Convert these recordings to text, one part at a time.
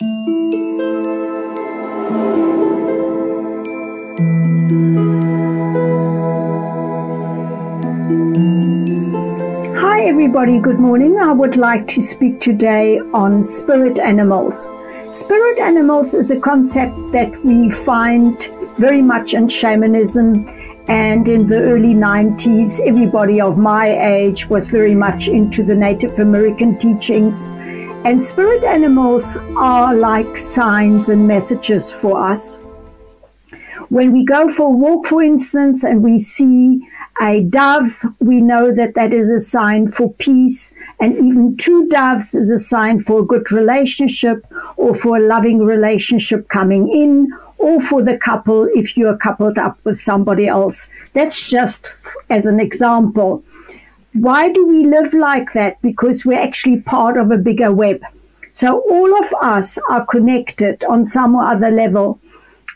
Hi everybody, good morning. I would like to speak today on spirit animals. Spirit animals is a concept that we find very much in shamanism, and in the early 90s everybody of my age was very much into the Native American teachings, and spirit animals are like signs and messages for us. When we go for a walk, for instance, and we see a dove, we know that that is a sign for peace, and even two doves is a sign for a good relationship or for a loving relationship coming in, or for the couple if you're coupled up with somebody else. That's just as an example. Why do we live like that? Because we're actually part of a bigger web. So all of us are connected on some or other level,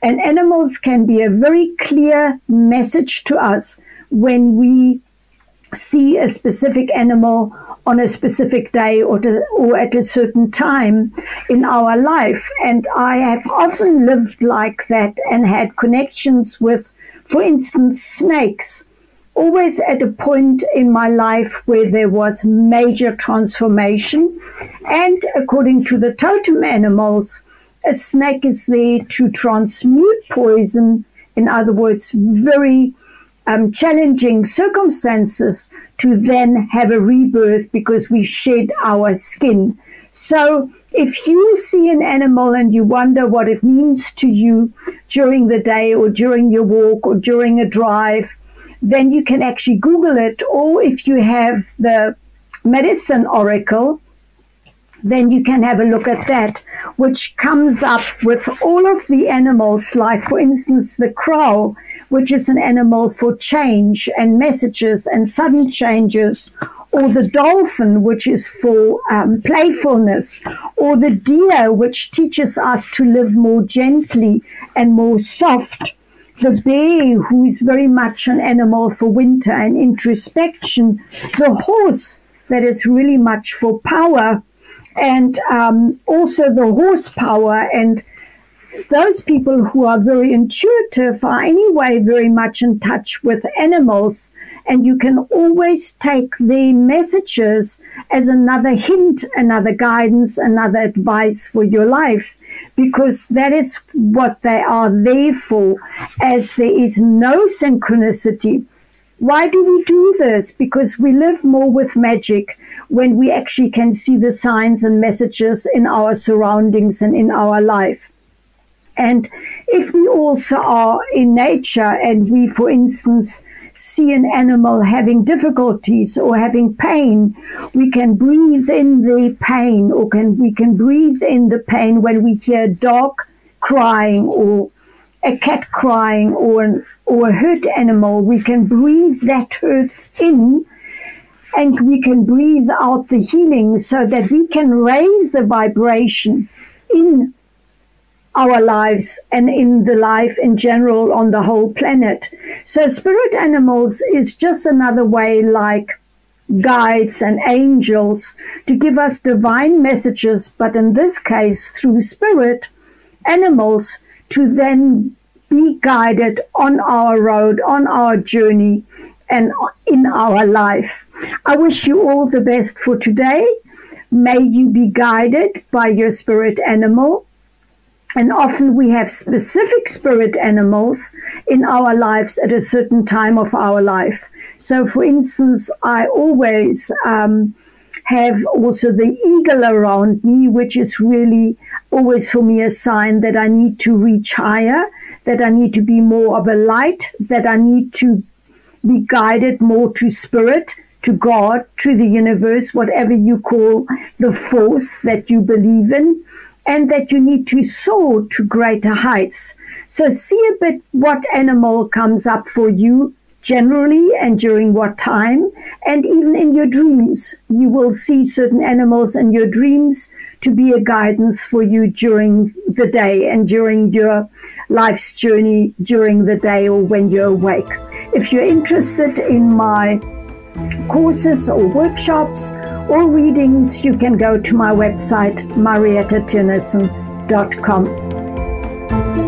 and animals can be a very clear message to us when we see a specific animal on a specific day or at a certain time in our life. And I have often lived like that and had connections with, for instance, snakes, always at a point in my life where there was major transformation. And according to the totem animals, a snake is there to transmute poison, in other words, very challenging circumstances, to then have a rebirth because we shed our skin. So if you see an animal and you wonder what it means to you during the day or during your walk or during a drive, then you can actually Google it. Or if you have the medicine oracle, then you can have a look at that, which comes up with all of the animals, like for instance the crow, which is an animal for change and messages and sudden changes, or the dolphin, which is for playfulness, or the deer, which teaches us to live more gently and more soft, the bear, who is very much an animal for winter and introspection, the horse, that is really much for power, and also the horsepower. And those people who are very intuitive are anyway very much in touch with animals, and you can always take their messages as another hint, another guidance, another advice for your life, because that is what they are there for, as there is no synchronicity. Why do we do this? Because we live more with magic when we actually can see the signs and messages in our surroundings and in our life. And if we also are in nature and we, for instance, see an animal having difficulties or having pain, we can breathe in the pain, or we can breathe in the pain when we hear a dog crying or a cat crying or a hurt animal. We can breathe that hurt in, and we can breathe out the healing, so that we can raise the vibration in our lives and in the life in general on the whole planet. So spirit animals is just another way, like guides and angels, to give us divine messages, but in this case through spirit animals, to then be guided on our road, on our journey, and in our life. I wish you all the best for today. May you be guided by your spirit animal. And often we have specific spirit animals in our lives at a certain time of our life. So for instance, I always have also the eagle around me, which is really always for me a sign that I need to reach higher, that I need to be more of a light, that I need to be guided more to spirit, to God, to the universe, whatever you call the force that you believe in, and that you need to soar to greater heights. So see a bit what animal comes up for you generally and during what time, and even in your dreams. You will see certain animals in your dreams to be a guidance for you during the day and during your life's journey during the day or when you're awake. If you're interested in my courses or workshops or readings, you can go to my website, mariettatennison.com. www.spiritanimalswithjoy.com.